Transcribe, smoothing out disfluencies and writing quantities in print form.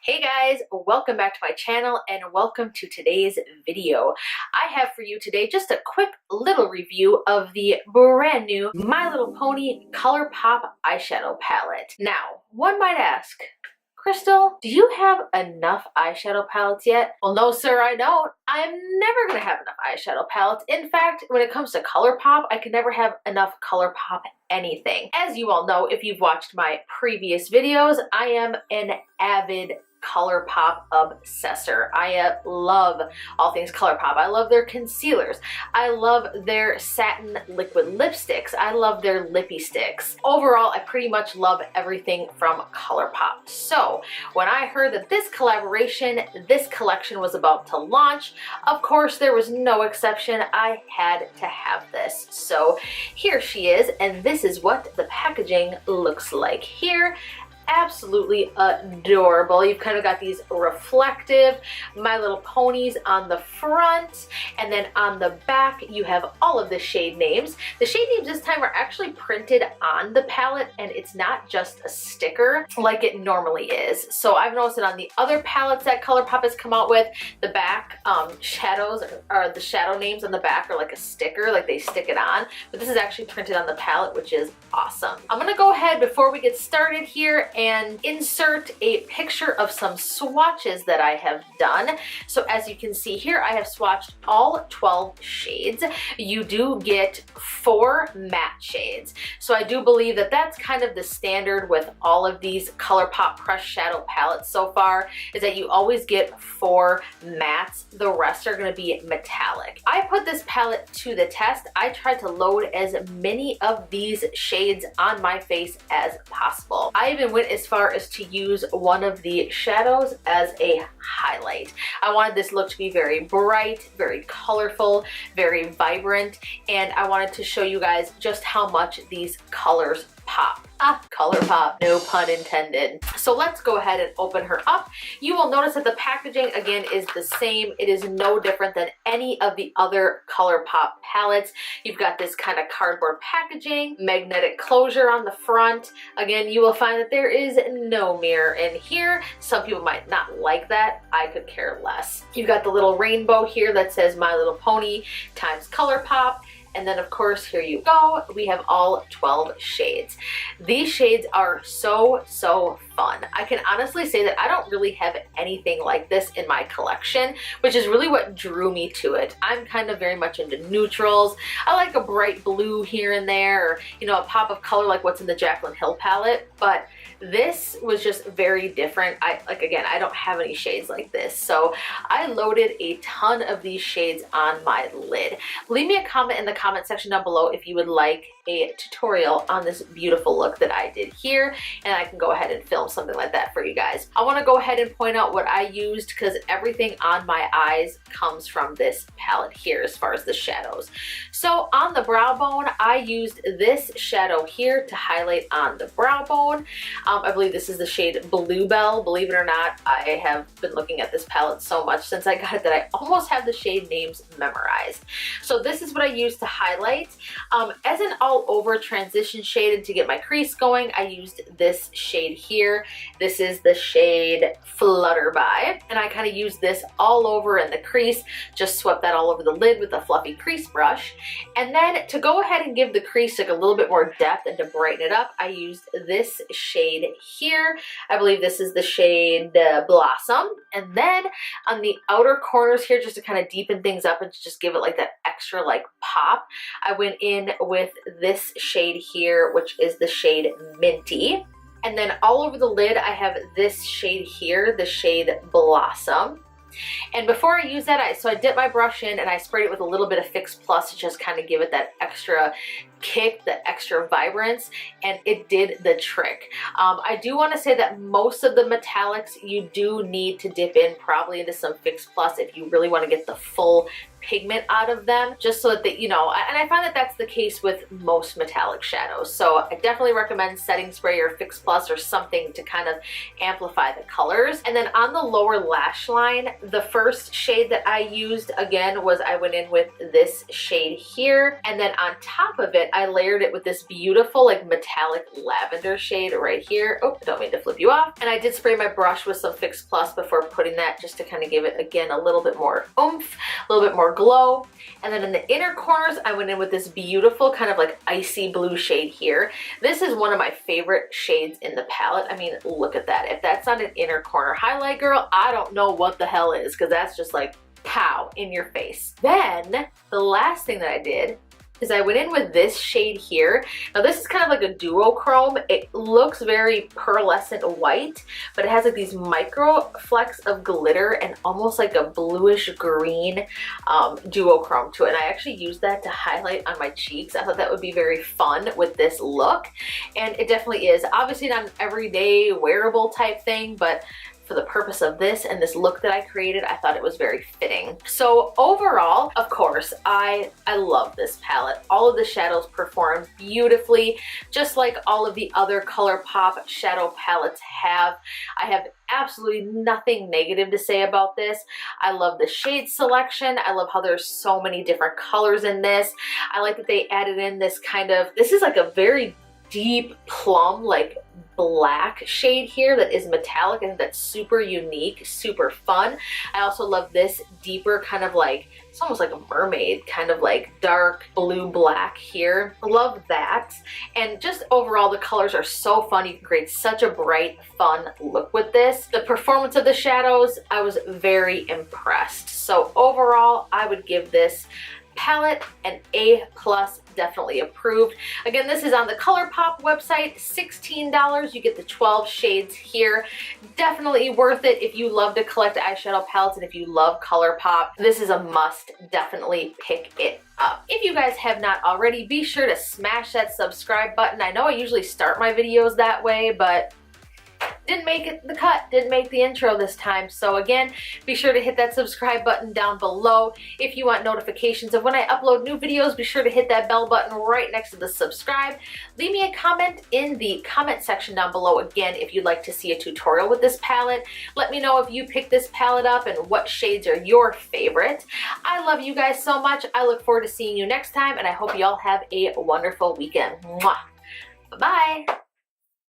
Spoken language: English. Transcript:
Hey guys, welcome back to my channel and welcome to today's video. I have for you today just a quick little review of the brand new My Little Pony Colourpop eyeshadow palette. Now, one might ask, Crystal, do you have enough eyeshadow palettes yet? Well, no sir, I don't. I'm never gonna have enough eyeshadow palettes. In fact, when it comes to Colourpop, I can never have enough Colourpop anything. As you all know, if you've watched my previous videos, I am an avid Colourpop obsessor. I love all things Colourpop. I love their concealers. I love their satin liquid lipsticks. I love their lippy sticks. Overall, I pretty much love everything from Colourpop. So when I heard that this collection was about to launch, of course there was no exception. I had to have this. So here she is, and this is what the packaging looks like here. Absolutely adorable. You've kind of got these reflective My Little Ponies on the front, and then on the back you have all of the shade names. The shade names this time are actually printed on the palette, and it's not just a sticker like it normally is. So I've noticed it on the other palettes that Colourpop has come out with. The back shadows, or the shadow names on the back, are like a sticker, like they stick it on, but this is actually printed on the palette, which is awesome. I'm gonna go ahead before we get started here and insert a picture of some swatches that I have done. So as you can see here, I have swatched all 12 shades. You do get 4 matte shades. So I do believe that that's kind of the standard with all of these Colourpop Pressed Shadow palettes so far, is that you always get 4 mattes. The rest are going to be metallic. I put this palette to the test. I tried to load as many of these shades on my face as possible. I even went as far as to use one of the shadows as a highlight. I wanted this look to be very bright, very colorful, very vibrant, and I wanted to show you guys just how much these colors pop. Colourpop, no pun intended. So let's go ahead and open her up. You will notice that the packaging again is the same. It is no different than any of the other Colourpop palettes. You've got this kind of cardboard packaging, magnetic closure on the front. Again, you will find that there is no mirror in here. Some people might not like that. I could care less. You've got the little rainbow here that says My Little Pony times Colourpop. And then of course, here you go, we have all 12 shades. These shades are so fun. I can honestly say that I don't really have anything like this in my collection, which is really what drew me to it. I'm kind of very much into neutrals. I like a bright blue here and there, or you know, a pop of color like what's in the Jaclyn Hill palette, but this was just very different. Again, I don't have any shades like this, so I loaded a ton of these shades on my lid. Leave me a comment in the comment section down below if you would like a tutorial on this beautiful look that I did here, and I can go ahead and film something like that for you guys. I want to go ahead and point out what I used, because everything on my eyes comes from this palette here as far as the shadows. So on the brow bone, I used this shadow here to highlight on the brow bone. I believe this is the shade Bluebell. Believe it or not, I have been looking at this palette so much since I got it that I almost have the shade names memorized. So this is what I used to highlight. As an all over transition shade and to get my crease going, I used this shade here. This is the shade Flutterby, and I kind of used this all over in the crease, just swept that all over the lid with a fluffy crease brush. And then to go ahead and give the crease like a little bit more depth and to brighten it up, I used this shade here. I believe this is the shade Blossom. And then on the outer corners here, just to kind of deepen things up and to just give it like that extra like pop, I went in with this shade here, which is the shade Minty. And then all over the lid, I have this shade here, the shade Blossom. And before I use that, I dip my brush in and I sprayed it with a little bit of Fix Plus to just kind of give it that extra kick, that extra vibrance, and it did the trick. I do want to say that most of the metallics you do need to dip in probably into some Fix Plus if you really want to get the full pigment out of them, just so that they, you know, and I find that that's the case with most metallic shadows. So I definitely recommend setting spray or Fix Plus or something to kind of amplify the colors. And then on the lower lash line, the first shade that I used again was I went in with this shade here, and then on top of it I layered it with this beautiful like metallic lavender shade right here. Oh, don't mean to flip you off. And I did spray my brush with some Fix Plus before putting that, just to kind of give it, again, a little bit more oomph, a little bit more glow. And then in the inner corners, I went in with this beautiful kind of like icy blue shade here. This is one of my favorite shades in the palette. I mean, look at that. If that's not an inner corner highlight, girl, I don't know what the hell is, because that's just like pow in your face. Then the last thing that I did is I went in with this shade here. Now this is kind of like a duochrome. It looks very pearlescent white, but it has like these micro flecks of glitter and almost like a bluish green duochrome to it. And I actually used that to highlight on my cheeks. I thought that would be very fun with this look. And it definitely is. Obviously not an everyday wearable type thing, but for the purpose of this and this look that I created, I thought it was very fitting. So overall, of course, I love this palette. All of the shadows perform beautifully, just like all of the other Colourpop shadow palettes have. I have absolutely nothing negative to say about this. I love the shade selection. I love how there's so many different colors in this. I like that they added in this kind of, this is like a very deep plum, like black shade here that is metallic, and that's super unique, super fun. I also love this deeper kind of like, it's almost like a mermaid, kind of like dark blue black here. Love that. And just overall, the colors are so fun. You can create such a bright, fun look with this. The performance of the shadows, I was very impressed. So overall, I would give this palette an A+, definitely approved. Again, this is on the Colourpop website, $16. You get the 12 shades here. Definitely worth it if you love to collect eyeshadow palettes, and if you love Colourpop, this is a must. Definitely pick it up. If you guys have not already, be sure to smash that subscribe button. I know I usually start my videos that way, but didn't make it the cut, didn't make the intro this time. So again, be sure to hit that subscribe button down below. If you want notifications of when I upload new videos, be sure to hit that bell button right next to the subscribe. Leave me a comment in the comment section down below again if you'd like to see a tutorial with this palette. Let me know if you picked this palette up and what shades are your favorite. I love you guys so much. I look forward to seeing you next time, and I hope you all have a wonderful weekend. Mwah. Bye-bye.